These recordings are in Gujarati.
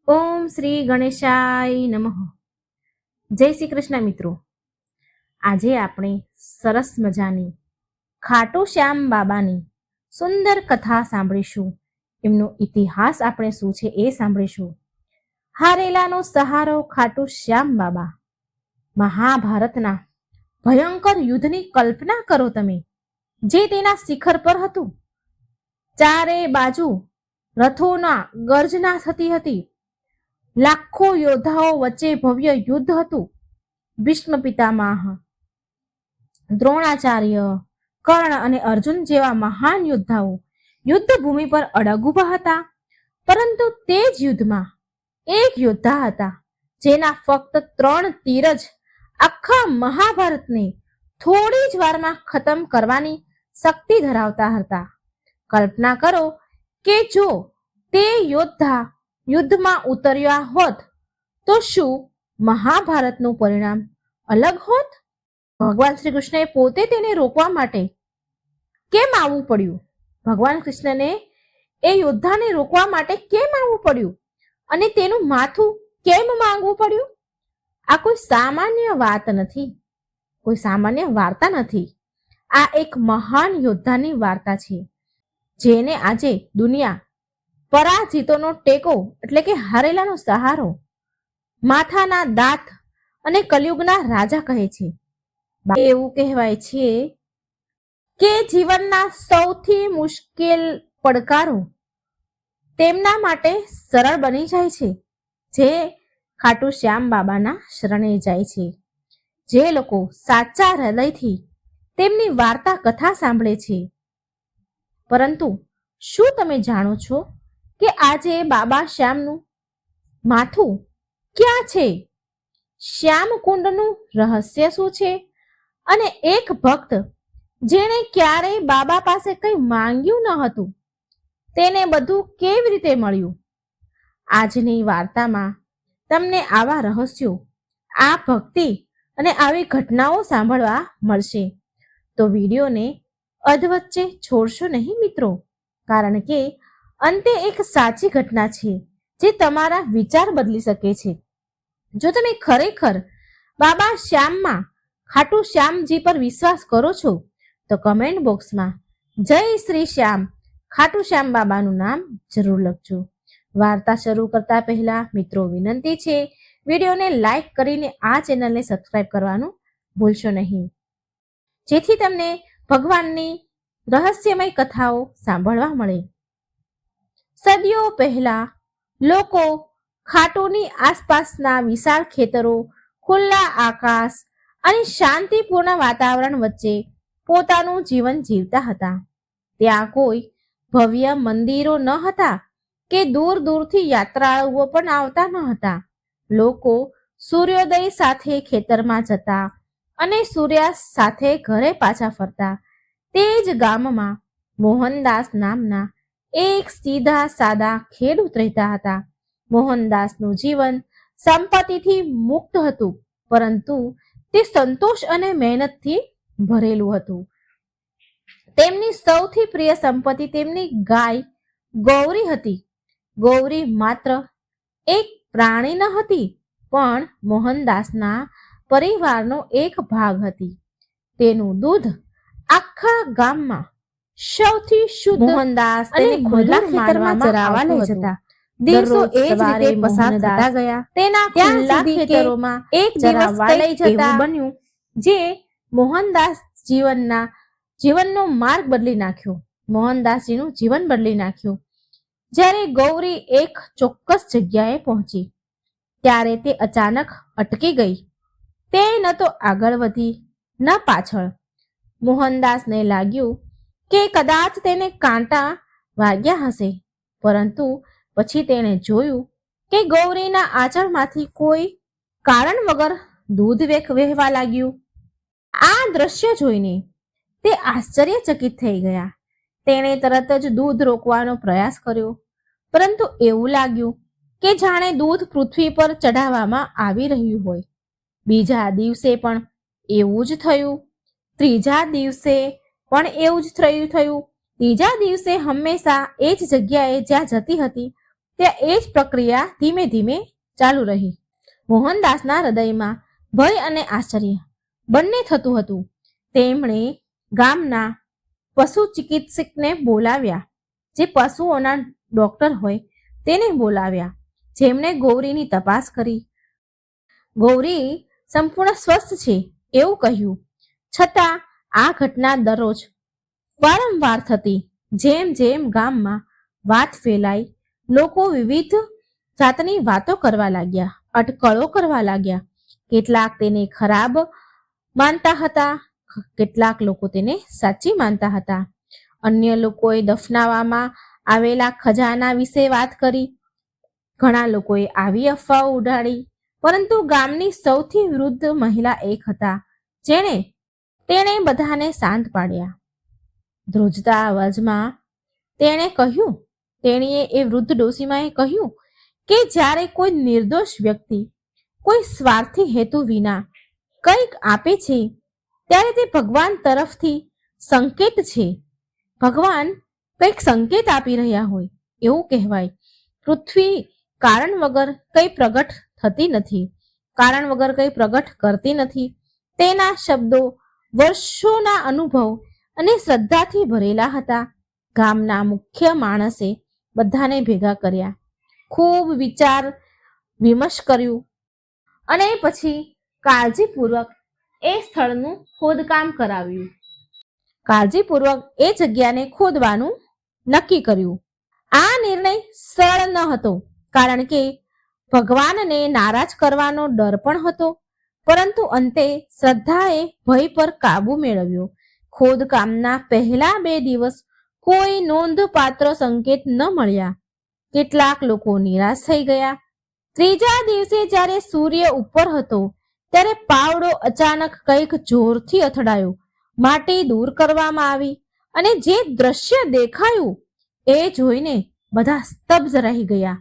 ઓમ શ્રી ગણેશાય નમઃ. જય શ્રી કૃષ્ણ મિત્રો. આજે આપણે સરસ મજાની ખાટુ શ્યામ બાબાની સુંદર કથા સાંભળીશું. એમનો ઇતિહાસ આપણે શું છે એ સાંભળીશું. હારેલાનો સહારો ખાટુ શ્યામ બાબા. મહાભારતના ભયંકર યુદ્ધની કલ્પના કરો તમે, જે તેના શિખર પર હતું. ચારે બાજુ રથોના ગર્જના થતી હતી. લાખો યોદ્ધાઓ વચ્ચે ભવ્ય યુદ્ધ હતું. ભીષ્મ પિતામહ, દ્રોણાચાર્ય, કર્ણ અને અર્જુન જેવા મહાન યોદ્ધાઓ યુદ્ધ ભૂમિ પર અડગ ઊભા હતા. પરંતુ તે જ યુદ્ધમાં એક યોદ્ધા હતા જેના ફક્ત 3 તીર જ આખા મહાભારતને થોડી જ વારમાં ખતમ કરવાની શક્તિ ધરાવતા હતા. કલ્પના કરો કે જો તે યોદ્ધા યુદ્ધમાં ઉતર્યા હોત તો શું મહાભારતનું પરિણામ અલગ હોત? ભગવાન શ્રી કૃષ્ણએ પોતે તેને રોકવા માટે કેમ આવવું પડ્યું? ભગવાન કૃષ્ણને એ યોદ્ધાને રોકવા માટે કેમ આવવું પડ્યું અને તેનું માથું કેમ માંગવું પડ્યું? આ કોઈ સામાન્ય વાત નથી, કોઈ સામાન્ય વાર્તા નથી. આ એક મહાન યોદ્ધાની વાર્તા છે, જેને આજે દુનિયા પરાજિતોનો ટેકો એટલે કે હારેલાનો સહારો, માથાના દાંત અને કલયુગના રાજા કહે છે. એવું કહેવાય છે કે જીવનના સૌથી મુશ્કેલ પડકારો તેમના માટે સરળ બની જાય છે જે ખાટુ શ્યામ બાબાના શરણે જાય છે. જે લોકો સાચા હૃદયથી તેમની વાર્તા કથા સાંભળે છે. પરંતુ શું તમે જાણો છો કે આજે બાબા શ્યામનું માથું ક્યાં છે? શ્યામ કુંડનું રહસ્ય શું છે? અને એક ભક્ત જેણે ક્યારેય બાબા પાસે કંઈ માંગ્યું ન હતું, તેને બધું કેવી રીતે મળ્યું? આજની વાર્તામાં તમને આવા રહસ્યો, આ ભક્તિ અને આવી ઘટનાઓ સાંભળવા મળશે. તો વિડીયોને અધવચ્ચે છોડશો નહીં મિત્રો, કારણ કે અંતે એક સાચી ઘટના છે જે તમારા વિચાર બદલી શકે છે. જો તમે ખરેખર બાબા શ્યામમાં, ખાટુ શ્યામજી પર વિશ્વાસ કરો છો તો કમેન્ટ બોક્સમાં જય શ્રી શ્યામ ખાટુ શ્યામ બાબાનું નામ જરૂર લખજો. વાર્તા શરૂ કરતા પહેલા મિત્રો વિનંતી છે, વિડીયોને લાઈક કરીને આ ચેનલને સબસ્ક્રાઇબ કરવાનું ભૂલશો નહીં, જેથી તમને ભગવાનની રહસ્યમય કથાઓ સાંભળવા મળે. સદીઓ પહેલા લોકો ખાટુની આસપાસના વિશાળ ખેતરો, ખુલ્લા આકાશ અને શાંતિપૂર્ણ વાતાવરણ વચ્ચે પોતાનું જીવન જીવતા હતા. ત્યાં કોઈ ભવ્ય મંદિરો ન હતા કે દૂર દૂરથી યાત્રાળુઓ પણ આવતા ન હતા. લોકો સૂર્યોદય સાથે ખેતરમાં જતા અને સૂર્યાસ્ત સાથે ઘરે પાછા ફરતા. તે જ ગામમાં મોહનદાસ નામના એક સીધા સાદા ખેડૂત રહેતા હતા. મોહનદાસનું જીવન સંપત્તિથી મુક્ત હતું, પરંતુ તે સંતોષ અને મહેનતથી ભરેલું હતું. તેમની સૌથી પ્રિય સંપત્તિ તેમની ગાય ગૌરી હતી. ગૌરી માત્ર એક પ્રાણી ન હતી, પણ મોહનદાસના પરિવારનો એક ભાગ હતી. તેનું દૂધ આખા ગામમાં સૌથી શુદ્ધ. મોહનદાસ અને ખુલ્લા ખેતરમાં ચરાવવા લઈ જતા. દિવસો એ જ રીતે પસાર થતા ગયા. તેના ખુલ્લા ખેતરોમાં એક દિવસ લઈ જતા બન્યું જે મોહનદાસ જીવનનો માર્ગ બદલી નાખ્યો. મોહનદાસજીનું જીવન બદલી નાખ્યું. જ્યારે ગૌરી એક ચોક્કસ જગ્યાએ પહોંચી ત્યારે તે અચાનક અટકી ગઈ. તે ન તો આગળ વધી ન પાછળ. મોહનદાસને લાગ્યું કે કદાચ તેને કાંટા વાગ્યા હશે, પરંતુ પછી તેણે જોયું કે ગૌરીના આંચળમાંથી કોઈ કારણ વગર દૂધ વહેવા લાગ્યું. આ દ્રશ્ય જોઈને તે આશ્ચર્યચકિત થઈ ગયા. તેણે તરત જ દૂધ રોકવાનો પ્રયાસ કર્યો, પરંતુ એવું લાગ્યું કે જાણે દૂધ પૃથ્વી પર ચઢાવવામાં આવી રહ્યું હોય. બીજા દિવસે પણ એવું જ થયું. ત્રીજા દિવસે પણ એવું જ થયું. ત્રીજા દિવસે હંમેશા એ જ જગ્યાએ જ્યાં જતી હતી ત્યાં એ જ પ્રક્રિયા ધીમે ધીમે ચાલુ રહી. મોહનદાસના હૃદયમાં ભય અને આશ્ચર્ય બંને થતું હતું. તેમણે ગામના પશુ ચિકિત્સકને બોલાવ્યા, જે પશુઓના ડોક્ટર હોય તેને બોલાવ્યા, જેમણે ગૌરીની તપાસ કરી. ગૌરી સંપૂર્ણ સ્વસ્થ છે એવું કહ્યું. છતાં આ ઘટના દરરોજ વારંવાર થતી. જેમ જેમ ગામમાં વાત ફેલાઈ, લોકો વિવિધ જાતની વાતો કરવા લાગ્યા, અટકળો કરવા લાગ્યા. કેટલાક તેને ખરાબ માનતા હતા, કેટલાક લોકો તેને સાચી માનતા હતા. અન્ય લોકોએ દફનાવવામાં આવેલા ખજાના વિશે વાત કરી. ઘણા લોકોએ આવી અફવાઓ ઉડાડી. પરંતુ ગામની સૌથી વૃદ્ધ મહિલા એક હતા, તેણે બધાને શાંત પાડ્યા. ધ્રુજતા અવાજમાં તેણીએ એ વૃદ્ધ ડોશીમાએ કહ્યું કે જ્યારે કોઈ નિર્દોષ વ્યક્તિ કોઈ સ્વાર્થી હેતુ વિના કંઈક આપે છે, ત્યારે તે ભગવાન તરફથી સંકેત છે. ભગવાન કંઈક સંકેત આપી રહ્યા હોય એવું કહેવાય. પૃથ્વી કારણ વગર કંઈ પ્રગટ થતી નથી, કારણ વગર કંઈ પ્રગટ કરતી નથી. તેના શબ્દો વર્ષોના અનુભવ અને શ્રદ્ધાથી ભરેલા હતા. ગામના મુખ્ય માણસે બધાને ભેગા કર્યા, ખૂબ વિચાર વિમર્શ કર્યું અને પછી કાળજીપૂર્વક એ સ્થળનું ખોદકામ કરાવ્યું. કાળજીપૂર્વક એ જગ્યાને ખોદવાનું નક્કી કર્યું. આ નિર્ણય સરળ ન હતો, કારણ કે ભગવાનને નારાજ કરવાનો ડર પણ હતો. પરંતુ અંતે શ્રદ્ધાએ ભય પર કાબુ મેળવ્યો. ખોદકામના પહેલા 2 દિવસ કોઈ નોંધપાત્ર સંકેત ન મળ્યા. કેટલાક લોકો નિરાશ થઈ ગયા. ત્રીજા દિવસે જ્યારે સૂર્ય ઉપર હતો, ત્યારે પાવડો અચાનક કંઈક જોરથી અથડાયો. માટી દૂર કરવામાં આવી અને જે દ્રશ્ય દેખાયું એ જોઈને બધા સ્તબ્ધ રહી ગયા.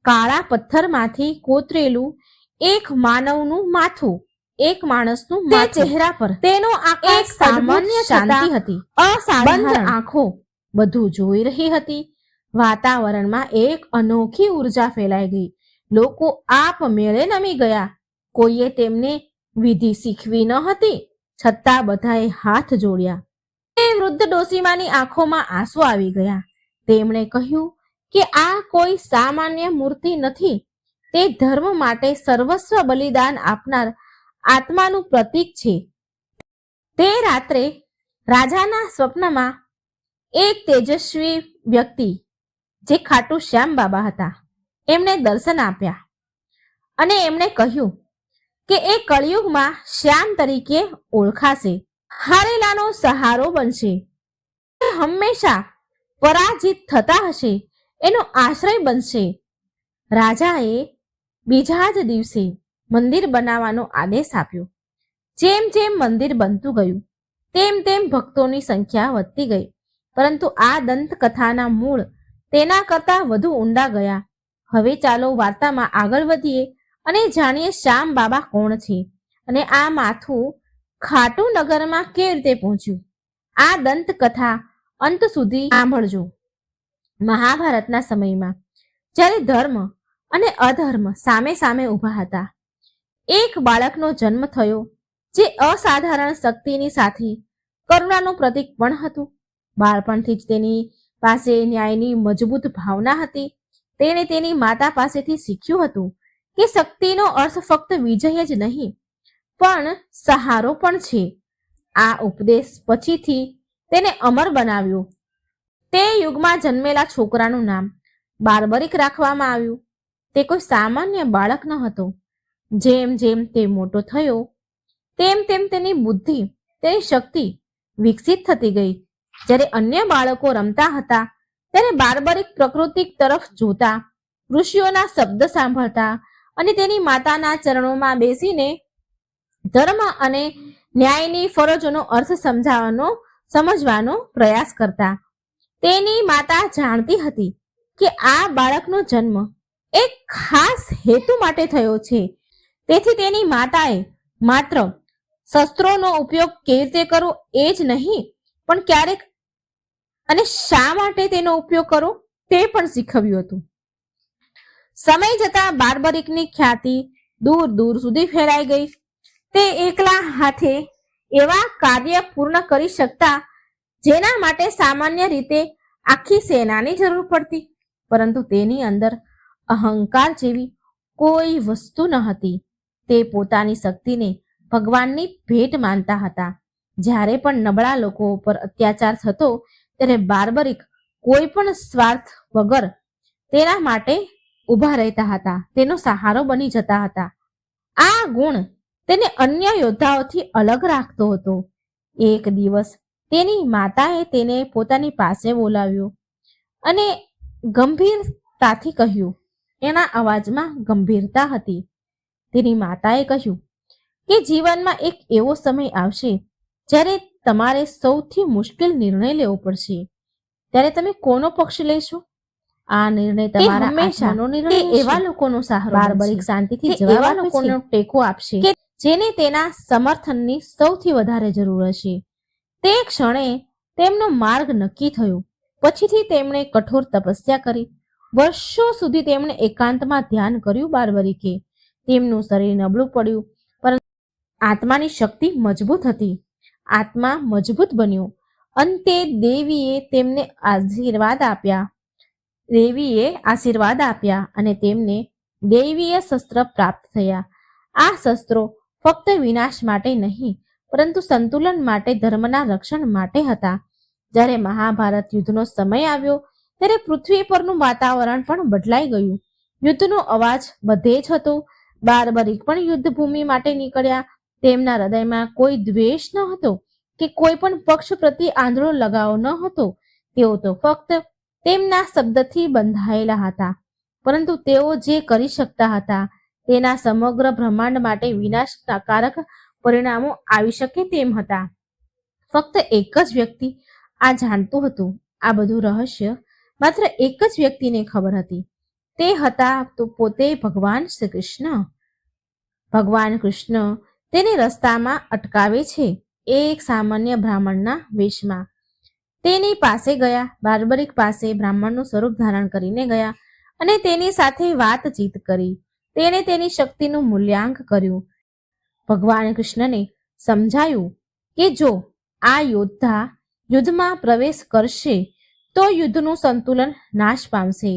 કાળા પથ્થરમાંથી કોતરેલું એક માનવનું માથું, એક માણસનું માથું, ચહેરા પર તેનો આકાર સામાન્ય શાંતિ હતી, અસાધારણ આંખો બધું જોઈ રહી હતી. વાતાવરણમાં એક અનોખી ઉર્જા ફેલાઈ ગઈ. લોકો આપમેળે નમી ગયા. કોઈએ તેમને વિધિ શીખવી ન હતી, છતાં બધાએ હાથ જોડ્યા. તે વૃદ્ધ ડોશીમાની આંખોમાં આંસુ આવી ગયા. તેમણે કહ્યું કે આ કોઈ સામાન્ય મૂર્તિ નથી, તે ધર્મ માટે સર્વસ્વ બલિદાન આપનાર આત્માનું પ્રતીક છે. તે રાત્રે રાજાના સ્વપ્નમાં એક તેજસ્વી વ્યક્તિ, જે ખાટુ શ્યામ બાબા હતા, એમને દર્શન આપ્યા અને એમણે કહ્યું કે એ કળિયુગમાં શ્યામ તરીકે ઓળખાશે, હારેલાનો સહારો બનશે, હંમેશા પરાજિત થતા હશે એનો આશ્રય બનશે. રાજાએ બીજા જ દિવસે મંદિર બનાવવાનો આદેશ આપ્યો. જેમ જેમ મંદિર બનતું ગયું, તેમ તેમ ભક્તોની સંખ્યા વધતી ગઈ. પરંતુ આ દંતકથાના મૂળ તેના કરતાં વધુ ઊંડા ગયા. હવે ચાલો વાર્તામાં આગળ વધીએ અને જાણીએ શ્યામ બાબા કોણ છે અને આ માથું ખાટુ નગરમાં કેવી રીતે પહોંચ્યું. આ દંતકથા અંત સુધી સાંભળજો. મહાભારતના સમયમાં જ્યારે ધર્મ અને અધર્મ સામે સામે ઊભા હતા, એક બાળકનો જન્મ થયો, જે અસાધારણ શક્તિની સાથે કરુણાનું પ્રતીક પણ હતું. બાળપણથી જ તેની પાસે ન્યાયની મજબૂત ભાવના હતી. તેણે તેની માતા પાસેથી શીખ્યું હતું કે શક્તિનો અર્થ ફક્ત વિજય જ નહીં, પણ સહારો પણ છે. આ ઉપદેશ પછીથી તેને અમર બનાવ્યો. તે યુગમાં જન્મેલા છોકરાનું નામ બાર્બરિક રાખવામાં આવ્યું. તે કોઈ સામાન્ય બાળક ન હતો. જેમ જેમ તે મોટો થયો, તેમ તેમ તેની બુદ્ધિ, તેની શક્તિ વિકસિત થતી ગઈ. જ્યારે અન્ય બાળકો રમતા હતા, ત્યારે બાર્બરિક પ્રકૃતિ તરફ જોતા, ઋષિઓના શબ્દ સાંભળતા અને તેની માતાના ચરણોમાં બેસીને ધર્મ અને ન્યાયની ફરજોનો અર્થ સમજવાનો પ્રયાસ કરતા. તેની માતા જાણતી હતી કે આ બાળકનો જન્મ એક ખાસ હેતુ માટે થયો છે. તેથી તેની માતાએ માત્ર શસ્ત્રોનો ઉપયોગ કેવી રીતે કરવો એ જ નહીં, પણ ક્યારેક અને શા માટે તેનો ઉપયોગ કરવો તે પણ શીખવ્યું હતું. સમય જતા બાર્બરિકની ખ્યાતિ દૂર દૂર સુધી ફેલાઈ ગઈ. તે એકલા હાથે એવા કાર્ય પૂર્ણ કરી શકતા જેના માટે સામાન્ય રીતે આખી સેનાની જરૂર પડતી, પરંતુ તેની અંદર અહંકાર જેવી કોઈ વસ્તુ ન હતી. તે પોતાની શક્તિને ભગવાનની ભેટ માનતા હતા. જ્યારે પણ નબળા લોકો ઉપર અત્યાચાર થતો ત્યારે બાર્બરિક કોઈ પણ સ્વાર્થ વગર તેના માટે ઊભા રહેતા હતા, તેનો સહારો બની જતા હતા. આ ગુણ તેને અન્ય યોદ્ધાઓથી અલગ રાખતો હતો. એક દિવસ તેની માતાએ તેને પોતાની પાસે બોલાવ્યો અને ગંભીરતાથી કહ્યું. એના અવાજમાં ગંભીરતા હતી. તેની માતાએ કહ્યું કે જીવનમાં એક એવો સમય આવશે જ્યારે તમારે સૌથી મુશ્કેલ નિર્ણય લેવો પડશે. ત્યારે તમે કોનો પક્ષ લેશો? આ નિર્ણય તમારા હંમેશાનો નિર્ણય એવા લોકોનો સહારો. બાર્બરિક શાંતિથી જવાબ લોકોનો ટેકો આપશે કે જેને તેના સમર્થનની સૌથી વધારે જરૂર હશે. તે ક્ષણે તેમનો માર્ગ નક્કી થયો. પછીથી તેમણે કઠોર તપસ્યા કરી. વર્ષો સુધી તેમણે એકાંતમાં ધ્યાન કર્યું. બાર્બરિકે તેમનું શરીર નબળું પડ્યું, પરંતુ આત્માની શક્તિ મજબૂત હતી. આત્મા મજબૂત બન્યો. અંતે દેવીએ આશીર્વાદ આપ્યા અને તેમને દૈવીય શસ્ત્ર પ્રાપ્ત થયા. આ શસ્ત્રો ફક્ત વિનાશ માટે નહીં, પરંતુ સંતુલન માટે, ધર્મના રક્ષણ માટે હતા. જ્યારે મહાભારત યુદ્ધનો સમય આવ્યો ત્યારે પૃથ્વી પરનું વાતાવરણ પણ બદલાઈ ગયું. યુદ્ધનો અવાજ બધે જ હતો. બાર્બરિક પણ યુદ્ધ ભૂમિ માટે નીકળ્યા. તેમના હૃદયમાં કોઈ દ્વેષ ન હતો કે કોઈ પણ પક્ષ પ્રત્યે આંધળો લગાવ ન હતો. તેઓ તો ફક્ત તેમના શબ્દથી બંધાયેલા હતા, પરંતુ તેઓ જે કરી શકતા હતા તેના સમગ્ર બ્રહ્માંડ માટે વિનાશકારક પરિણામો આવી શકે તેમ હતા. ફક્ત એક જ વ્યક્તિ આ જાણતું હતું. આ બધું રહસ્ય માત્ર એક જ વ્યક્તિને ખબર હતી. તે હતા તો પોતે ભગવાન શ્રી કૃષ્ણ. ભગવાન કૃષ્ણ તેને રસ્તામાં અટકાવે છે. એક સામાન્ય બ્રાહ્મણના વેશમાં તેની પાસે ગયા. બાર્બરિક પાસે બ્રાહ્મણનું સ્વરૂપ ધારણ કરીને ગયા અને તેની સાથે વાતચીત કરી. તેણે તેની શક્તિનું મૂલ્યાંકન કર્યું. ભગવાન કૃષ્ણને સમજાયું કે જો આ યોદ્ધા યુદ્ધમાં પ્રવેશ કરશે તો યુદ્ધનું સંતુલન નાશ પામશે.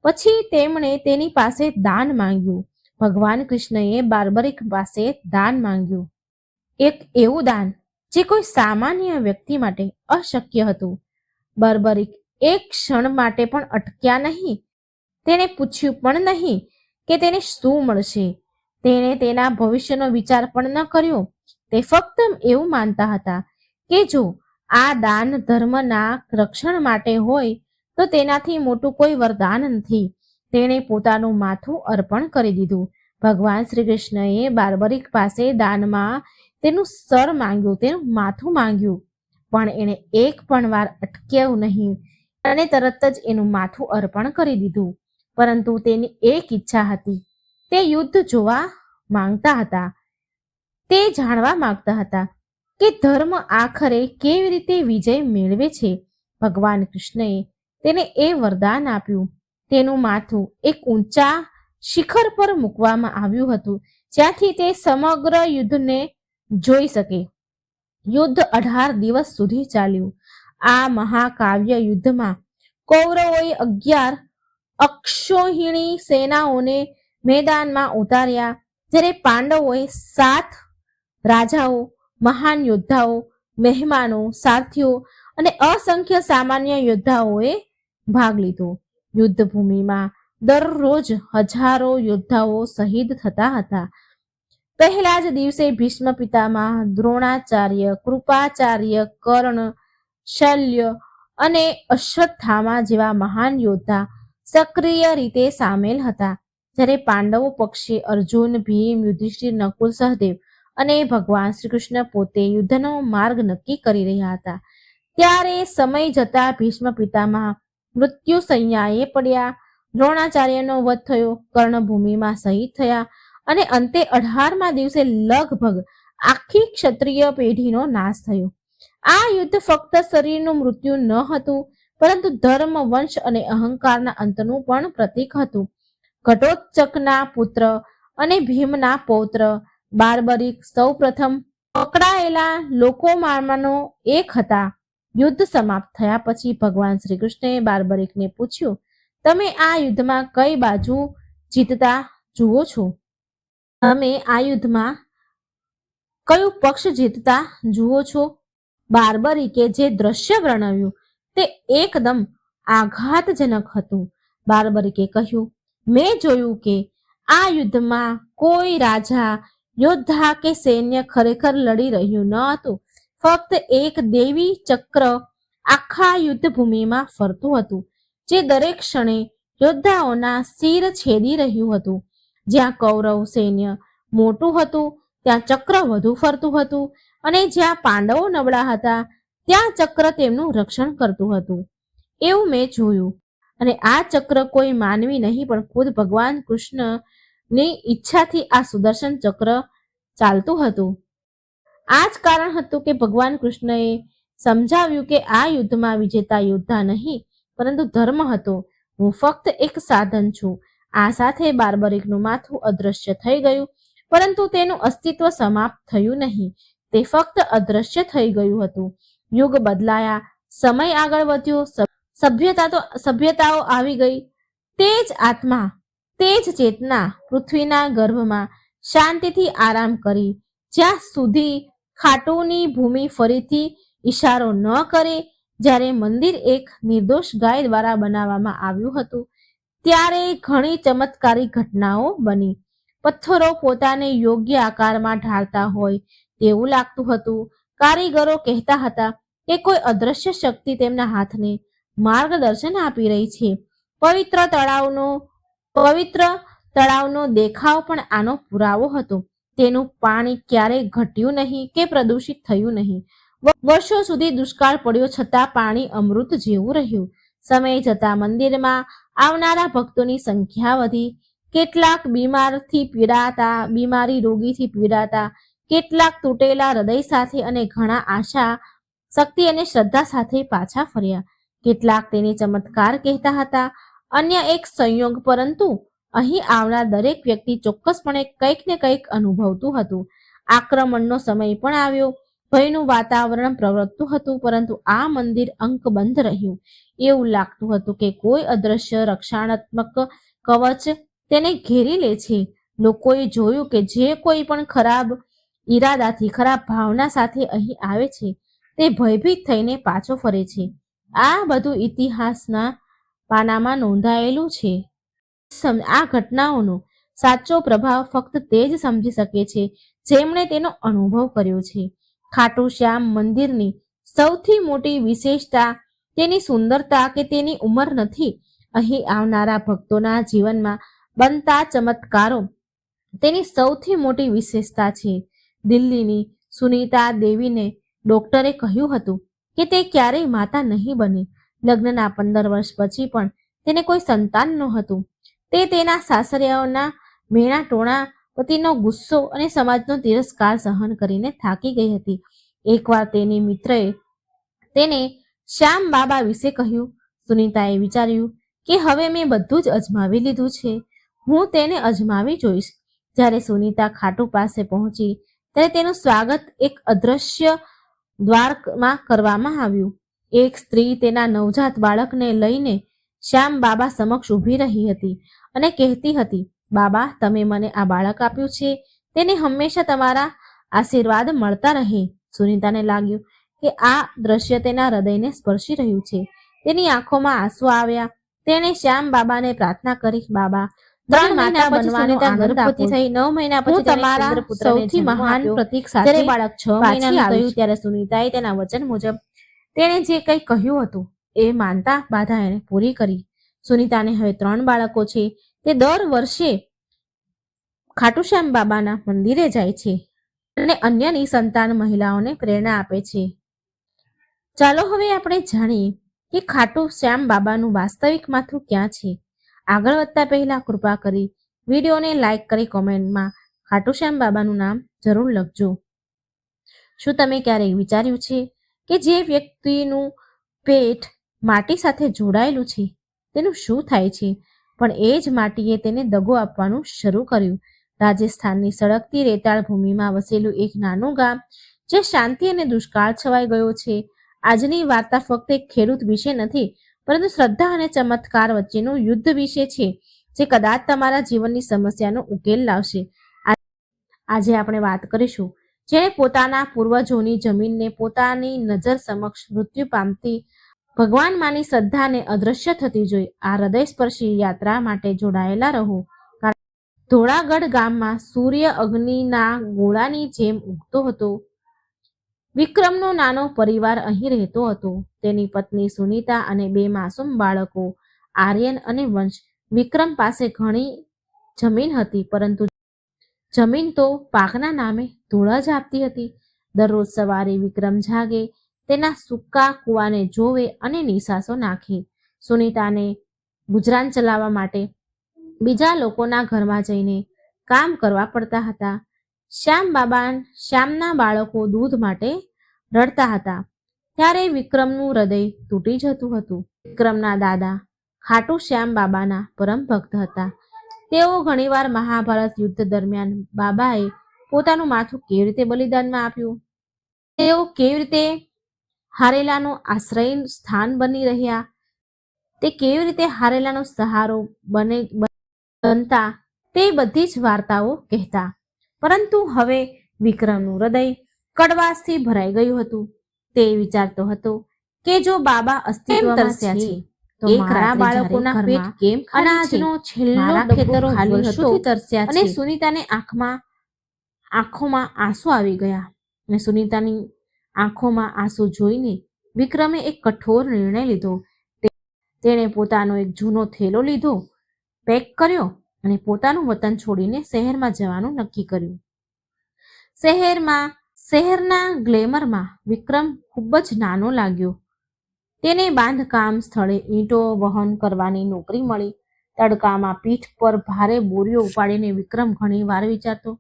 પછી તેમણે તેની પાસે દાન માંગ્યું. ભગવાન કૃષ્ણએ બાર્બરિક પાસે દાન માંગ્યું. એક એવું દાન જે કોઈ સામાન્ય વ્યક્તિ માટે અશક્ય હતું. બાર્બરિક એક ક્ષણ માટે પણ અટક્યા નહીં. તેણે પૂછ્યું પણ નહીં કે તેને શું મળશે. તેણે તેના ભવિષ્યનો વિચાર પણ ન કર્યો. તે ફક્ત એવું માનતા હતા કે જો આ દાન ધર્મના રક્ષણ માટે હોય તો તેનાથી મોટું કોઈ વરદાન નથી. તેણે પોતાનું માથું અર્પણ કરી દીધું. ભગવાન શ્રી કૃષ્ણએ બાર્બરિક પાસે દાનમાં તેનું સર માંગ્યું, તેનું માથું માંગ્યું, પણ એણે એક પણ વાર અટક્યું નહીં અને તરત જ એનું માથું અર્પણ કરી દીધું. પરંતુ તેની એક ઈચ્છા હતી. તે યુદ્ધ જોવા માંગતા હતા. તે જાણવા માંગતા હતા કે ધર્મ આખરે કેવી રીતે વિજય મેળવે છે. ભગવાન કૃષ્ણએ તેને એ વરદાન આપ્યું. તેનું માથું એક ઊંચા શિખર પર મૂકવામાં આવ્યું હતું, જ્યાંથી તે સમગ્ર યુદ્ધને જોઈ શકે. યુદ્ધ 18 દિવસ સુધી ચાલ્યું. આ મહાકાવ્ય યુદ્ધમાં કૌરવોએ 11 અક્ષૌહિણી સેનાઓને મેદાનમાં ઉતાર્યા, જ્યારે પાંડવોએ 7 રાજાઓ, મહાન યોદ્ધાઓ, મહેમાનો, સારથીઓ અને અસંખ્ય સામાન્ય યોદ્ધાઓએ ભાગ લીધો. યુદ્ધ ભૂમિમાં દરરોજ હજારો યોદ્ધાઓ શહીદ થતા હતા. પહેલા જ દિવસે ભીષ્મ પિતામહ, દ્રોણાચાર્ય, કૃપાચાર્ય, કર્ણ, શલ્ય અને અશ્વત્થામા જેવા મહાન યોદ્ધા સક્રિય રીતે સામેલ હતા. જ્યારે પાંડવો પક્ષે અર્જુન, ભીમ, યુધિષ્ઠિર, નકુલ, સહદેવ અને ભગવાન શ્રી કૃષ્ણ પોતે યુદ્ધનો માર્ગ નક્કી કરી રહ્યા હતા. ત્યારે સમય જતા ભીષ્મ પિતામહ મૃત્યુ શૈયાએ પડ્યા. દ્રોણાચાર્યનો વધ થયો. કર્ણ ભૂમિમાં શહીદ થયા અને અંતે 18મા દિવસે લગભગ આખી ક્ષત્રિય પેઢીનો નાશ થયો. આ યુદ્ધ ફક્ત શરીરનું મૃત્યુ ન હતું, પરંતુ ધર્મ, વંશ અને અહંકારના અંતનું પણ પ્રતીક હતું. ઘટોત્કચના પુત્ર અને ભીમના પૌત્ર બાર્બરિક સૌ પ્રથમ પકડાયેલા લોકોમાંનો એક હતા. યુદ્ધ સમાપ્ત થયા પછી ભગવાન શ્રી કૃષ્ણએ બાર્બરિકને પૂછ્યું, તમે આ યુદ્ધમાં કઈ બાજુ જીતતા જુઓ છો? તમે આ યુદ્ધમાં કયું પક્ષ જીતતા જુઓ છો? બાર્બરિકે જે દ્રશ્ય વર્ણવ્યું તે એકદમ આઘાતજનક હતું. બાર્બરિકે કહ્યું, મેં જોયું કે આ યુદ્ધમાં કોઈ રાજા, યોદ્ધા કે સૈન્ય ખરેખર લડી રહ્યું ન હતું. ફક્ત એક દેવી ચક્ર આખા યુદ્ધ ભૂમિમાં ફરતું હતું, જે દરેક ક્ષણે યોદ્ધાઓના શિર છેદી રહ્યું હતું. જ્યાં કૌરવ સૈન્ય મોટું હતું ત્યાં ચક્ર વધુ ફરતું હતું, અને જ્યાં પાંડવો નબળા હતા ત્યાં ચક્ર તેમનું રક્ષણ કરતું હતું. એવું મેં જોયું. અને આ ચક્ર કોઈ માનવી નહીં પણ ખુદ ભગવાન કૃષ્ણની ઈચ્છાથી આ સુદર્શન ચક્ર ચાલતું હતું. આ જ કારણ હતું કે ભગવાન કૃષ્ણએ સમજાવ્યું કે આ યુદ્ધમાં વિજેતા યોદ્ધા નહીં પરંતુ ધર્મ હતો. હું ફક્ત એક સાધન છું. આ સાથે બાર્બરિકનું માથું અદૃશ્ય થઈ ગયું, પરંતુ તેનું અસ્તિત્વ સમાપ્ત થયું નહીં. તે ફક્ત અદૃશ્ય થઈ ગયું હતું. યુગ બદલાયા, સમય આગળ વધ્યો, સભ્યતાઓ આવી ગઈ. તે જ આત્મા, તે જ ચેતના પૃથ્વીના ગર્ભમાં શાંતિથી આરામ કરી. જ્યાં સુધી ખાટુની ભૂમિ ફરીથી ઇશારો ન કરે. જ્યારે મંદિર એક નિર્દોષ ગાય દ્વારા બનાવવામાં આવ્યું હતું ત્યારે ઘણી ચમત્કારી ઘટનાઓ બની. પથ્થરો પોતાને યોગ્ય આકારમાં ઢાળતા હોય તેવું લાગતું હતું. કારીગરો કહેતા હતા કે કોઈ અદ્રશ્ય શક્તિ તેમના હાથને માર્ગદર્શન આપી રહી છે. પવિત્ર તળાવનો દેખાવ પણ આનો પુરાવો હતો. તેનું પાણી ક્યારેય ઘટ્યું નહીં કે પ્રદૂષિત થયું નહીં. વર્ષો સુધી દુષ્કાળ પડ્યો છતાં પાણી અમૃત જેવું રહ્યું. સમય જતાં મંદિરમાં આવનારા ભક્તોની સંખ્યા વધી. કેટલાક બીમારી રોગીથી પીડાતા, કેટલાક તૂટેલા હૃદય સાથે અને ઘણા આશા, શક્તિ અને શ્રદ્ધા સાથે પાછા ફર્યા. કેટલાક તેને ચમત્કાર કહેતા હતા, અન્ય એક સંયોગ, પરંતુ અહીં આવનાર દરેક વ્યક્તિ ચોક્કસપણે કંઈક ને કંઈક અનુભવતું હતું. આક્રમણનો સમય પણ આવ્યો. ભયનું વાતાવરણ પ્રવર્તતું હતું, પરંતુ આ મંદિર અંકબંધ રહ્યું. એવું લાગતું હતું કે કોઈ અદ્રશ્ય રક્ષણાત્મક કવચ તેને ઘેરી લે છે. લોકોએ જોયું કે જે કોઈ પણ ખરાબ ઈરાદાથી, ખરાબ ભાવના સાથે અહીં આવે છે તે ભયભીત થઈને પાછો ફરે છે. આ બધું ઇતિહાસના પાનામાં નોંધાયેલું છે. આ ઘટનાઓનો સાચો પ્રભાવ ફક્ત તે જ સમજી શકે છે જેમણે તેનો અનુભવ કર્યો છે. ખાટુ શ્યામ મંદિરની સૌથી મોટી વિશેષતા તેની સુંદરતા કે તેની ઉંમર નથી. અહીં આવનારા ભક્તોના જીવનમાં બનતા ચમત્કારો તેની સૌથી મોટી વિશેષતા છે. દિલ્હીની સુનીતા દેવીને ડોક્ટરે કહ્યું હતું કે તે ક્યારેય માતા નહીં બની. લગ્નના 15 વર્ષ પછી પણ તેને કોઈ સંતાન નહોતું. તે તેના સાસરિયાઓના મેણા ટોણા, પતિનો ગુસ્સો અને સમાજનો તિરસ્કાર સહન કરીને થાકી ગઈ હતી. એકવાર તેની મિત્રએ તેને શ્યામ બાબા વિશે કહ્યું. સુનીતાએ વિચાર્યું કે હવે મેં બધું જ અજમાવી લીધું છે, હું તેને અજમાવી જોઈશ. જ્યારે સુનીતા ખાટુ પાસે પહોંચી ત્યારે તેનું સ્વાગત એક અદ્રશ્ય દ્વારમાં કરવામાં આવ્યું. એક સ્ત્રી તેના નવજાત બાળકને લઈને શ્યામ બાબા સમક્ષ ઊભી રહી હતી અને કહેતી હતી, બાબા, તમે મને આ બાળક આપ્યું છે, તેને હંમેશા તમારા આશીર્વાદ મળતા રહે. સુનીતાને લાગ્યું કે આ દ્રશ્ય તેના હૃદયને સ્પર્શી રહ્યું છે. તેની આંખોમાં આંસુ આવ્યા. તેણે શ્યામ બાબાને પ્રાર્થના કરી, બાબા, 3 મહિના પછી સુનીતા ગર્ભવતી થઈ. 9 મહિના પછી તમારા સૌથી મહાન પ્રતીક સાથે બાળક 6 મહિનાનું થયું ત્યારે સુનીતાએ તેના વચન મુજબ તેણે જે કંઈ કહ્યું હતું એ માનતા બાધા એને પૂરી કરી. સુનીતાને હવે 3 બાળકો છે. તે દર વર્ષે ખાટુશ્યામ બાબાના મંદિરે જાય છે અને અન્ય નિસંતાન મહિલાઓને પ્રેરણા આપે છે. ચાલો હવે આપણે જાણીએ કે ખાટુ શ્યામ બાબાનું વાસ્તવિક માથું ક્યાં છે. આગળ વધતા પહેલા કૃપા કરી વિડીયોને લાઈક કરી કોમેન્ટમાં ખાટુશ્યામ બાબાનું નામ જરૂર લખજો. શું તમે ક્યારેય વિચાર્યું છે કે જે વ્યક્તિનું પેટ માટી સાથે જોડાયેલું છે તેનું શું થાય છે, પણ એ જ માટીએ તેને દગો આપવાનું શરૂ કર્યું. રાજસ્થાનની સળગતી રેતાળ ભૂમિમાં વસેલું એક નાનું ગામ જે શાંતિ અને દુષ્કાળ છવાઈ ગયો છે. આજની વાર્તા ફક્ત એક ખેડૂત વિશે નથી, પરંતુ શ્રદ્ધા અને ચમત્કાર વચ્ચેનું યુદ્ધ વિશે છે, જે કદાચ તમારા જીવનની સમસ્યાનો ઉકેલ લાવશે. આજે આપણે વાત કરીશું જેણે પોતાના પૂર્વજોની જમીનને પોતાની નજર સમક્ષ મૃત્યુ પામતી ભગવાનમાંની શ્રદ્ધાને અદૃશ્ય થતી જોઈ. આ હૃદયસ્પર્શી યાત્રા માટે જોડાયેલા રહો. ધોળાગઢ ગામમાં સૂર્ય અગ્નિના ગોળાની જેમ ઉગતો હતો. વિક્રમનો નાનો પરિવાર અહીં રહેતો હતો. તેની પત્ની સુનીતા અને 2 માસૂમ બાળકો આર્યન અને વંશ. વિક્રમ પાસે ઘણી જમીન હતી, પરંતુ જમીન તો પાકના નામે ધૂળ જ આપતી હતી. દરરોજ સવારે વિક્રમ જાગે, તેના સૂકા કૂવાને જોવે અને નિશાસો નાખે. સુનીતાને ગુજરાન ચલાવવા માટે બીજા લોકોના ઘરમાં જઈને કામ કરવા પડતા હતા. શ્યામના બાળકો દૂધ માટે રડતા હતા. ત્યારે વિક્રમનું હૃદય તૂટી જતું હતું. વિક્રમના દાદા ખાટુ શ્યામ બાબાના પરમ ભક્ત હતા. તેઓ ઘણીવાર મહાભારત યુદ્ધ દરમિયાન બાબાએ પોતાનું માથું કેવી રીતે બલિદાનમાં આપ્યું, તેઓ કેવી રીતે હારેલાનો આશ્રય સ્થાન બની રહ્યા, તે કેવી રીતે હારેલાનો સહારો બનતા, તે બધી જ વાર્તાઓ કહેતા. પરંતુ હવે વિક્રમનું હૃદય કડવાશથી ભરાઈ ગયું હતું. તે વિચારતો હતો કે જો બાબા અસ્તિત્વમાં છે તો મારા બાળકોના પેટ કેમ અનાજનો છેલ્લો ડબ્બો ખાલી હતો અને સુનીતાને આંખોમાં આંસુ આવી ગયા. અને સુનીતાની આંખોમાં આંસુ જોઈને વિક્રમે એક કઠોર નિર્ણય લીધો. તેણે પોતાનો એક જૂનો થેલો લીધો, પેક કર્યો અને પોતાનું વતન છોડીને શહેરમાં જવાનું નક્કી કર્યું. શહેરના ગ્લેમરમાં વિક્રમ ખૂબ જ નાનો લાગ્યો. તેને બાંધકામ સ્થળે ઈંટો વહન કરવાની નોકરી મળી. તડકામાં પીઠ પર ભારે બોરીઓ ઉપાડીને વિક્રમ ઘણી વાર વિચારતો,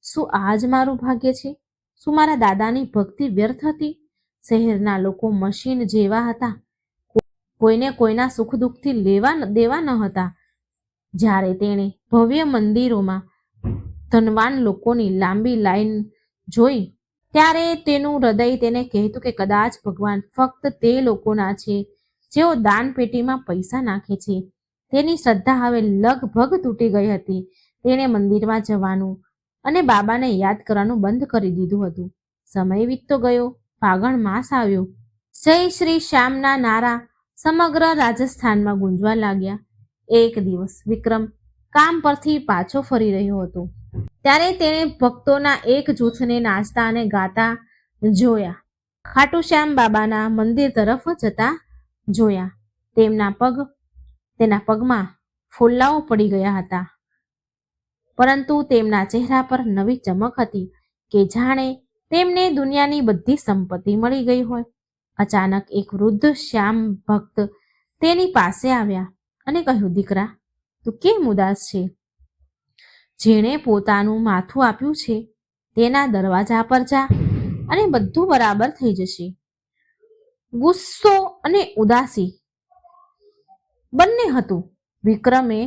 શું આ જ મારું ભાગ્ય છે? શું મારા દાદાની ભક્તિ વ્યર્થ હતી? શહેરના લોકો મશીન જેવા હતા, કોઈને કોઈના સુખ દુઃખથી દેવા ન હતા. જ્યારે તેણે ભવ્ય મંદિરોમાં ધનવાન લોકોની લાંબી લાઈન જોઈ, ત્યારે તેનું હૃદય તેને કહેતું કે કદાચ ભગવાન ફક્ત તે લોકોના છે જેઓ દાન પેટીમાં પૈસા નાખે છે. તેની શ્રદ્ધા હવે લગભગ તૂટી ગઈ હતી. તેણે મંદિરમાં જવાનું અને બાબાને યાદ કરવાનું બંધ કરી દીધું હતું. સમય વીતતો ગયો. ફાગણ માસ આવ્યો. જય શ્રી શ્યામના નારા સમગ્ર રાજસ્થાનમાં ગુંજવા લાગ્યા. એક દિવસ વિક્રમ કામ પરથી પાછો ફરી રહ્યો હતો, ત્યારે તેણે ભક્તોના એક જૂથને નાચતા અને ગાતા જોયા. ખાટુ શ્યામ બાબાના મંદિર તરફ જતા જોયા. તેના પગમાં ફોલ્લાઓ પડી ગયા હતા, પરંતુ તેમના ચહેરા પર નવી ચમક હતી કે જાણે તેમને દુનિયાની બધી સંપત્તિ મળી ગઈ હોય. અચાનક એક વૃદ્ધ શ્યામ ભક્ત તેની પાસે આવ્યા અને કહ્યું, દીકરા, તું કેમ ઉદાસ છે? જેણે પોતાનું માથું આપ્યું છે તેના દરવાજા પર જા અને બધું બરાબર થઈ જશે. ગુસ્સો અને ઉદાસી બંને હતું. વિક્રમે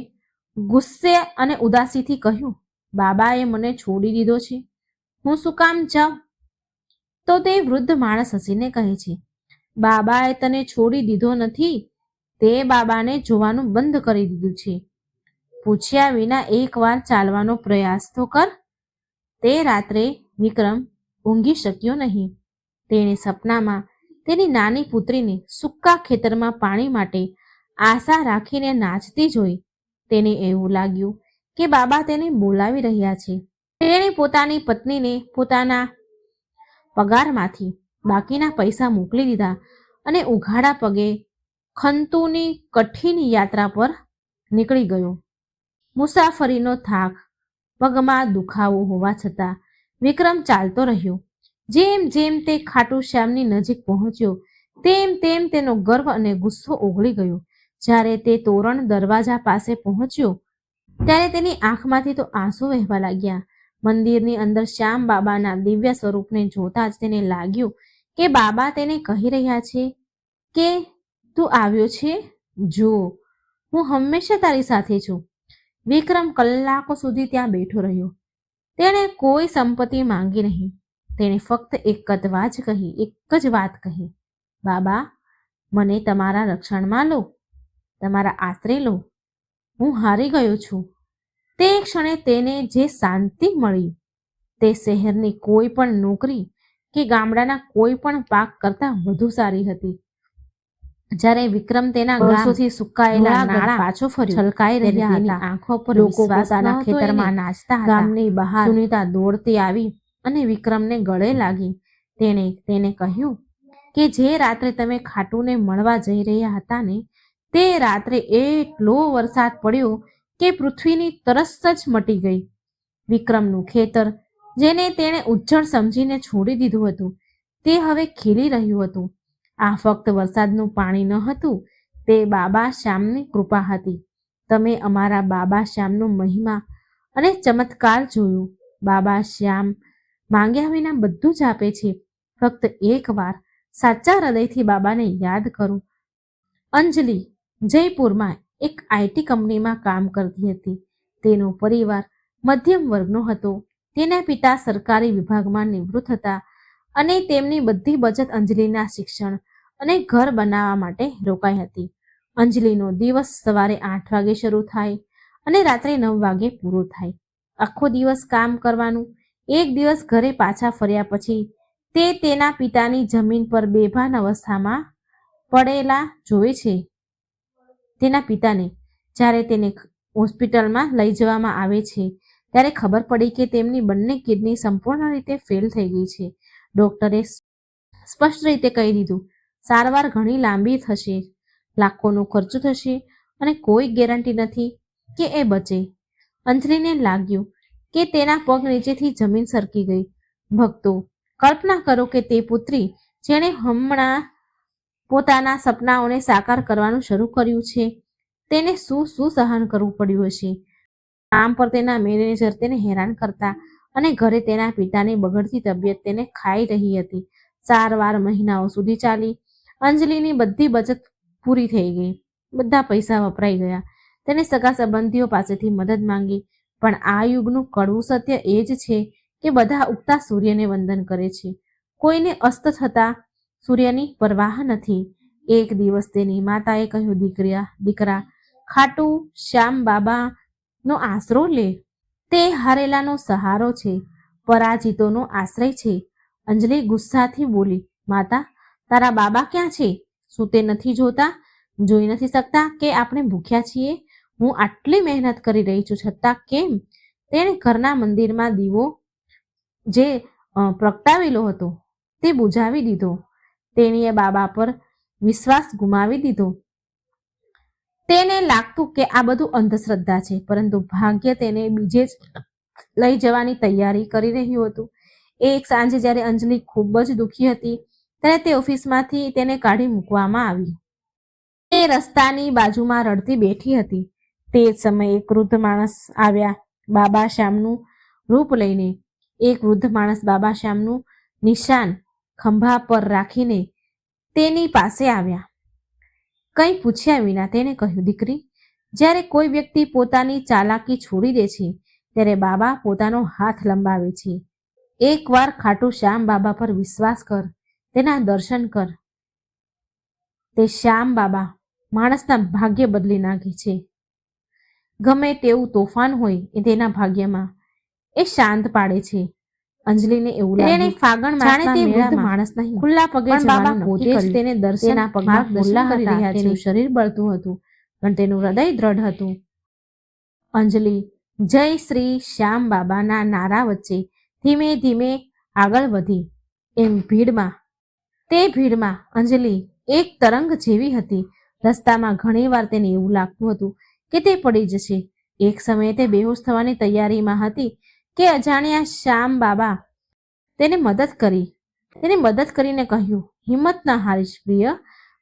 ગુસ્સે અને ઉદાસીથી કહ્યું, બાબાએ મને છોડી દીધો છે, હું શું કામ જાઉં? તો તે વૃદ્ધ માણસ હસીને કહે છે, બાબાએ તને છોડી દીધો નથી, તે બાબાને જોવાનું બંધ કરી દીધું છે. પૂછ્યા વિના એકવાર ચાલવાનો પ્રયાસ તો કર. તે રાત્રે વિક્રમ ઊંઘી શક્યો નહીં. તેણે સપનામાં તેની નાની પુત્રીને સૂકા ખેતરમાં પાણી માટે આશા રાખીને નાચતી જોઈ. તેને એવું લાગ્યું કે બાબા તેને બોલાવી રહ્યા છે. તેણે પોતાની પત્નીને પોતાના પગારમાંથી બાકીના પૈસા મોકલી દીધા અને ઉઘાડા પગે ખંતુની કઠિન યાત્રા પર નીકળી ગયો. મુસાફરીનો થાક, પગમાં દુખાવો હોવા છતાં વિક્રમ ચાલતો રહ્યો. જેમ જેમ તે ખાટુ શ્યામની નજીક પહોંચ્યો, તેમ તેમ તેનો ગર્વ અને ગુસ્સો ઓગળી ગયો. જ્યારે તે તોરણ દરવાજા પાસે પહોંચ્યો, ત્યારે તેની આંખમાંથી તો આંસુ વહેવા લાગ્યા. મંદિરની અંદર શ્યામ બાબાના દિવ્ય સ્વરૂપને જોતા જ તેને લાગ્યું કે બાબા તેને કહી રહ્યા છે કે તું આવ્યો છે, જો હું હંમેશા તારી સાથે છું. વિક્રમ કલાકો સુધી ત્યાં બેઠો રહ્યો. તેણે કોઈ સંપત્તિ માંગી નહીં. તેણે ફક્ત એક જ વાત કહી, બાબા, મને તમારા રક્ષણમાં લો, તમારા આશરે લો. હું હારી ગયો છું. તે ક્ષણે તેને જે શાંતિ મળી તે શહેરની કોઈ પણ નોકરી કે ગામડાના કોઈ પણ પાક કરતાં વધુ સારી હતી. જ્યારે વિક્રમ તેના વર્ષોથી સુકાયેલા નાણાં પાછો ફર્યો, છલકાઈ રહ્યા હતા, આંખો પર લોકો પોતાના ખેતરમાં નાચતા હતા. ગામની બહાર સુનીતા દોડતી આવી અને વિક્રમને ગળે લાગી. તેણે તેને કહ્યું કે જે રાત્રે તમે ખાટુને મળવા જઈ રહ્યા હતા ને, તે રાત્રે એટલો વરસાદ પડ્યો કે પૃથ્વીની તરસ જ મટી ગઈ. વિક્રમનું ખેતર, જેને તેણે ઉજ્જડ સમજીને છોડી દીધું હતું, તે હવે ખીલી રહ્યું હતું. આ ફક્ત વરસાદનું પાણી ન હતું, તે બાબા શ્યામની કૃપા હતી. તમે અમારા બાબા શ્યામનો મહિમા અને ચમત્કાર જોયું. બાબા શ્યામ માંગ્યા વિના બધું જ આપે છે. ફક્ત એકવાર સાચા હૃદયથી બાબાને યાદ કરો. અંજલિ જયપુરમાં એક આઈટી કંપનીમાં કામ કરતી હતી. તેનો પરિવાર મધ્યમ વર્ગનો હતો. તેના પિતા સરકારી વિભાગમાં નિવૃત્ત હતા અને તેમની બધી બચત અંજલિના શિક્ષણ અને ઘર બનાવવા માટે રોકાઈ હતી. અંજલિનો દિવસ સવારે 8 વાગે શરૂ થાય અને રાત્રે 9 વાગે પૂરો થાય. આખો દિવસ કામ કરવાનું. એક દિવસ ઘરે પાછા ફર્યા પછી તે તેના પિતાની જમીન પર બેભાન અવસ્થામાં પડેલા જોવે છે. તેના પિતાને જ્યારે તેને હોસ્પિટલમાં લઈ જવામાં આવે છે ત્યારે ખબર પડી કે તેમની બંને કિડની સંપૂર્ણ રીતે ફેલ થઈ ગઈ છે. ડોક્ટરે સ્પષ્ટ રીતે કહી દીધું, સારવાર ઘણી લાંબી થશે, લાખોનો ખર્ચો થશે અને કોઈ ગેરંટી નથી કે એ બચે. અંજલિને લાગ્યું કે તેના પગ નીચેથી જમીન સરકી ગઈ. ભક્તો, કલ્પના કરો કે તે પુત્રી જેણે હમણાં પોતાના સપનાઓને સાકાર કરવાનું શરૂ કર્યું છે, તેને શું સહન કરવું પડ્યું હશે. કામ પર તેના મેનેજર તેને હેરાન કરતા અને ઘરે તેના પિતાની બગડતી તબિયત તેને ખાઈ રહી હતી. સારવાર મહિનાઓ સુધી ચાલી. અંજલિની બધી બચત પૂરી થઈ ગઈ. બધા પૈસા વપરાઈ ગયા. તેને સગા સંબંધીઓ પાસેથી મદદ માંગી. પણ આ યુગનું કડવું સત્ય એ જ છે કે બધા ઉગતા સૂર્યને વંદન કરે છે. કોઈને અસ્ત થતા સૂર્યની પરવાહ નથી. એક દિવસ તેની માતાએ કહ્યું, દીકરા, ખાટુ શ્યામ બાબા નો આશરો લે. તે હારેલાનો સહારો છે, પરાજિતોનો આશ્રય છે. અંજલિ ગુસ્સાથી બોલી, માતા, તારા બાબા ક્યાં છે? શું તે નથી જોતા, જોઈ નથી શકતા કે આપણે ભૂખ્યા છીએ? હું આટલી મહેનત કરી રહી છું છતાં કેમ? તેણે ઘરના મંદિરમાં દીવો જે પ્રગટાવેલો હતો તે બુઝાવી દીધો. તેણીએ બાબા પર વિશ્વાસ ગુમાવી દીધો. તેને લાગતું કે આ બધું અંધશ્રદ્ધા છે, પરંતુ ભાગ્ય તેને બીજે જ લઈ જવાની તૈયારી કરી રહ્યું હતું. એક સાંજે જ્યારે અંજલિ ખૂબ જ દુઃખી હતી ત્યારે તે ઓફિસમાંથી તેને કાઢી મૂકવામાં આવી. તે રસ્તાની બાજુમાં રડતી બેઠી હતી. તે જ સમયે એક વૃદ્ધ માણસ આવ્યા બાબા શ્યામનું રૂપ લઈને. એક વૃદ્ધ માણસ બાબા શ્યામનું નિશાન ખંભા પર રાખીને તેની પાસે આવ્યા. કંઈ પૂછ્યા વિના તેણે કહ્યું, દીકરી, જ્યારે કોઈ વ્યક્તિ પોતાની ચાલાકી છોડી દે છે ત્યારે બાબા પોતાનો હાથ લંબાવે છે. એકવાર ખાટુ શ્યામ બાબા પર વિશ્વાસ કર, તેના દર્શન કર. તે શ્યામ બાબા માણસના ભાગ્ય બદલી નાખે છે. ગમે તેવું તોફાન હોય એ તેના ભાગ્યમાં એ શાંત પાડે છે. અંજલિને એવું લાગ્યું ફાગણ માણસ નહીં, ખુલ્લા પગે બાબા પોતે જ તેને દર્શનના પગમાં ખુલ્લા કરી રહ્યા છે. તેનું શરીર બળતું હતું પણ તેનું હૃદય દ્રઢ હતું. અંજલિ જય શ્રી શ્યામ બાબાના નારા વચ્ચે ધીમે ધીમે આગળ વધી. તે ભીડમાં અંજલિ એક તરંગ જેવી હતી. રસ્તામાં ઘણીવાર તેને એવું લાગતું હતું કે તે પડી જશે. એક સમયે તે બેહોશ થવાની તૈયારીમાં હતી કે અજાણ્યા શ્યામ બાબા તેને મદદ કરીને કહ્યું, હિંમત ન હારીશ પ્રિય,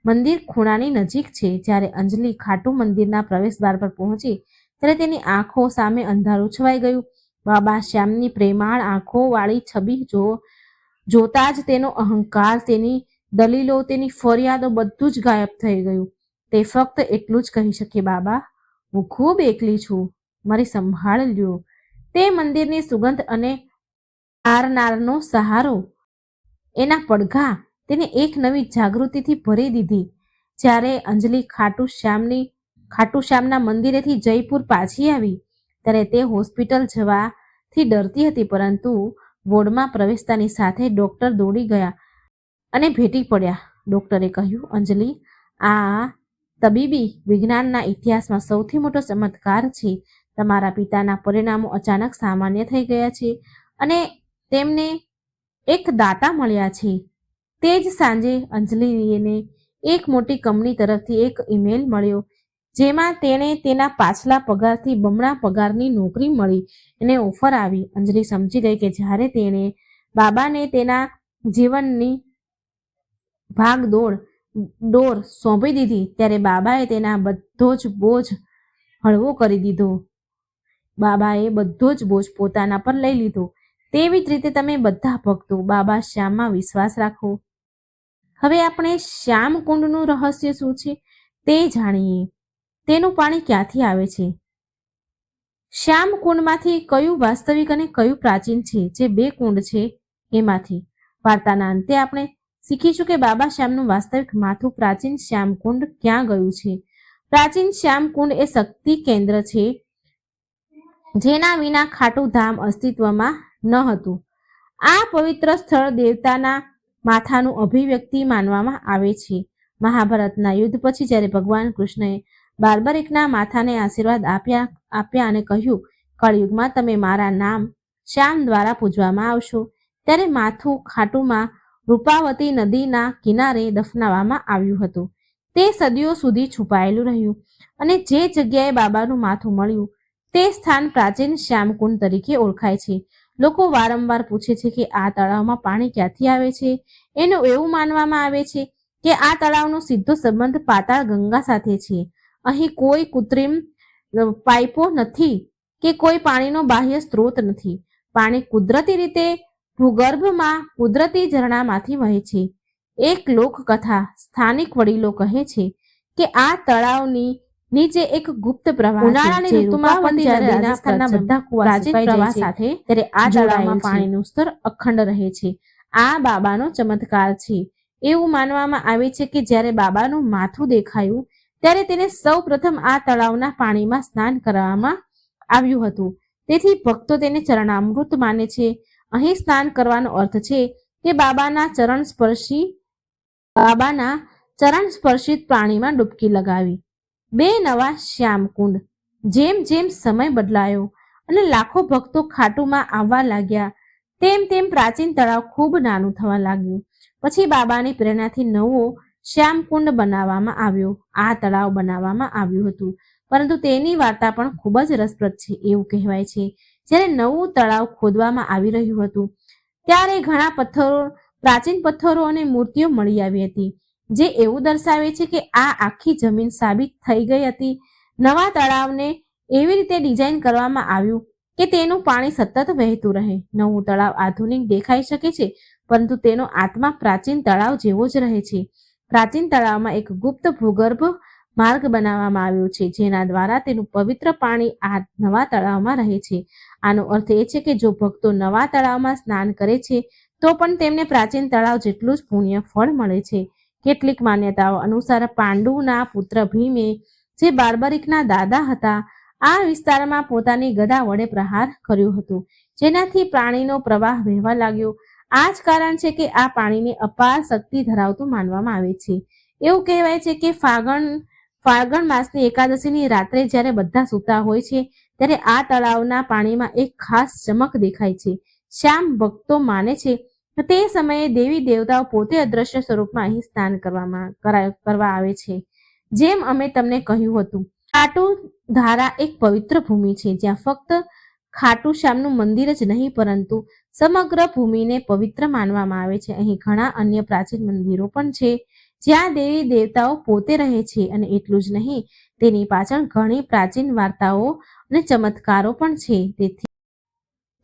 મંદિર ખૂણાની નજીક છે. જ્યારે અંજલિ ખાટુ મંદિરના પ્રવેશદ્વાર પર પહોંચી ત્યારે તેની આંખો સામે અંધારું છવાઈ ગયું. બાબા શ્યામની પ્રેમાળ આંખો વાળી છબી જોતા જ તેનો અહંકાર, તેની દલીલો, તેની ફરિયાદો બધું જ ગાયબ થઈ ગયું. તે ફક્ત એટલું જ કહી શકે, બાબા હું ખૂબ એકલી છું, મારી સંભાળ લ્યો. તે મંદિરની સુગંધ અને આરનારનો સહારો, એના પડઘા તેને એક નવી જાગૃતિથી ભરી દીધી. જ્યારે અંજલિ ખાટુ શ્યામના મંદિરેથી જયપુર પાછી આવી ત્યારે તે હોસ્પિટલ જવાથી ડરતી હતી, પરંતુ વોર્ડમાં પ્રવેશતાની સાથે ડોક્ટર દોડી ગયા અને ભેટી પડ્યા. ડોક્ટરે કહ્યું, અંજલિ, આ તબીબી વિજ્ઞાનના ઇતિહાસમાં સૌથી મોટો ચમત્કાર છે. તમારા પિતાના પરિણામો અચાનક સામાન્ય થઈ ગયા છે અને તેમને એક દાતા મળ્યા છે. તે જ સાંજે અંજલિને એક મોટી કંપની તરફથી એક ઈમેલ મળ્યો, જેમાં તેણે તેના પાછલા પગારથી બમણા પગારની નોકરી મળી એને ઓફર આવી. અંજલિ સમજી ગઈ કે જ્યારે તેણે બાબાને તેના જીવનની ભાગદોડ સોંપી દીધી ત્યારે બાબાએ તેના બધો જ બોજ હળવો કરી દીધો. બાબાએ બધો જ બોજ પોતાના પર લઈ લીધો. તેવી જ રીતે તમે બધા ભક્તો બાબા શ્યામમાં વિશ્વાસ રાખો. હવે આપણે શ્યામ કુંડનું રહસ્ય શું છે તે જાણીએ. તેનું પાણી ક્યાંથી આવે છે? શ્યામ કુંડમાંથી કયું વાસ્તવિક અને કયું પ્રાચીન છે? જે બે કુંડ છે એમાંથી. વાર્તાના અંતે આપણે શીખીશું કે બાબા શ્યામનું વાસ્તવિક માથું પ્રાચીન શ્યામકુંડ ક્યાં ગયું છે. પ્રાચીન શ્યામકુંડ એ શક્તિ કેન્દ્ર છે જેના વિના ખાટું ધામ અસ્તિત્વમાં ન હતું. આ પવિત્ર સ્થળ દેવતાના માથાનું અભિવ્યક્તિ માનવામાં આવે છે. મહાભારતના યુદ્ધ પછી જ્યારે ભગવાન કૃષ્ણએ બાર્બરિકના માથાને આશીર્વાદ આપ્યા અને કહ્યું, કળયુગમાં તમે મારા નામ શ્યામ દ્વારા પૂજવામાં આવશો, ત્યારે માથું ખાટુમાં રૂપાવતી નદીના કિનારે દફનાવવામાં આવ્યું હતું. તે સદીઓ સુધી છુપાયેલું રહ્યું અને જે જગ્યાએ બાબાનું માથું મળ્યું તે સ્થાન પ્રાચીન શ્યામકુંડ તરીકે ઓળખાય છે. લોકો વારંવાર પૂછે છે કે આ તળાવમાં પાણી ક્યાંથી આવે છે. એનું એવું માનવામાં આવે છે કે આ તળાવનો સીધો સંબંધ પાતાળ ગંગા સાથે છે. અહીં કોઈ કૃત્રિમ પાઇપો નથી કે કોઈ પાણીનો બાહ્ય સ્ત્રોત નથી. પાણી કુદરતી રીતે ભૂગર્ભમાં કુદરતી ઝરણામાંથી વહે છે. એક લોકકથા સ્થાનિક વડીલો કહે છે કે આ તળાવની નીચે એક ગુપ્ત પ્રવાહ છે. ઉનાળાની ઋતુમાં પણ જ્યારે રાજસ્થાનના બધા કુવા સુકાઈ જાય છે ત્યારે આ તળાવમાં પાણીનું સ્તર અખંડ રહે છે. આ બાબાનો ચમત્કાર છે. એવું માનવામાં આવે છે કે જ્યારે બાબાનું માથું દેખાયું ત્યારે તેને સૌ પ્રથમ આ તળાવના પાણીમાં સ્નાન કરવામાં આવ્યું હતું. તેથી ભક્તો તેને ચરણામૃત માને છે. અહીં સ્નાન કરવાનો અર્થ છે કે બાબાના ચરણ સ્પર્શિત પાણીમાં ડૂબકી લગાવી. બે નવા શ્યામકુંડ. જેમ જેમ સમય બદલાયો અને લાખો ભક્તો ખાટુમાં આવવા લાગ્યા તેમ તેમ પ્રાચીન તળાવ ખૂબ નાનું થવા લાગ્યું. પછી બાબાની પ્રેરણાથી નવો શ્યામકુંડ બનાવવામાં આવ્યો. આ તળાવ બનાવવામાં આવ્યું હતું, પરંતુ તેની વાર્તા પણ ખૂબ જ રસપ્રદ છે. એવું કહેવાય છે જ્યારે નવું તળાવ ખોદવામાં આવી રહ્યું હતું ત્યારે ઘણા પ્રાચીન પથ્થરો અને મૂર્તિઓ મળી આવી હતી, જે એવું દર્શાવે છે કે આ આખી જમીન સાબિત થઈ ગઈ હતી. નવા તળાવને એવી રીતે ડિઝાઇન કરવામાં આવ્યું કે તેનું પાણી સતત વહેતું રહે. નવું તળાવ આધુનિક દેખાઈ શકે છે, પરંતુ તેનો આત્મા પ્રાચીન તળાવ જેવો જ રહે છે. પ્રાચીન તળાવમાં એક ગુપ્ત ભૂગર્ભ માર્ગ બનાવવામાં આવ્યો છે, જેના દ્વારા તેનું પવિત્ર પાણી આ નવા તળાવમાં રહે છે. આનો અર્થ એ છે કે જો ભક્તો નવા તળાવમાં સ્નાન કરે છે તો પણ તેમને પ્રાચીન તળાવ જેટલું જ પુણ્ય ફળ મળે છે. કેટલીક માન્યતાઓ અનુસાર પાંડુના પુત્ર ભીમે, જે બાર્બરિકના દાદા હતા, આ વિસ્તારમાં પોતાની ગદા વડે પ્રહાર કર્યો હતો, જેનાથી પાણીનો પ્રવાહ વહેવા લાગ્યો. આ જ કારણ છે કે આ પાણીને અપાર શક્તિ ધરાવતું માનવામાં આવે છે. એવું કહેવાય છે કે ફાલ્ગણ માસની એકાદશીની રાત્રે જ્યારે બધા સૂતા હોય છે ત્યારે આ તળાવના પાણીમાં એક ખાસ ચમક દેખાય છે. શ્યામ ભક્તો માને છે કે તે સમયે દેવી દેવતાઓ પોતે અદ્રશ્ય સ્વરૂપમાં અહીં સ્નાન કરવા આવે છે. જેમ અમે તમને કહ્યું હતું, ખાટુ ધારા એક પવિત્ર ભૂમિ છે જ્યાં ફક્ત ખાટુ શ્યામનું મંદિર જ નહીં પરંતુ સમગ્ર ભૂમિને પવિત્ર માનવામાં આવે છે. અહીં ઘણા અન્ય પ્રાચીન મંદિરો પણ છે જ્યાં દેવી દેવતાઓ પોતે રહે છે, અને એટલું જ નહીં, તેની પાછળ ઘણી પ્રાચીન વાર્તાઓ અને ચમત્કારો પણ છે. તેથી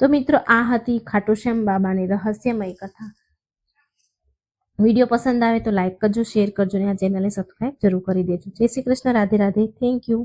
તો મિત્રો, આ હતી ખાટુ શ્યામ બાબાની રહસ્યમય કથા. વિડીયો પસંદ આવે તો લાઈક કરજો, શેર કરજો અને આ ચેનલને સબસ્ક્રાઈબ જરૂર કરી દેજો. જય શ્રી કૃષ્ણ, રાધે રાધે, થેન્ક યુ.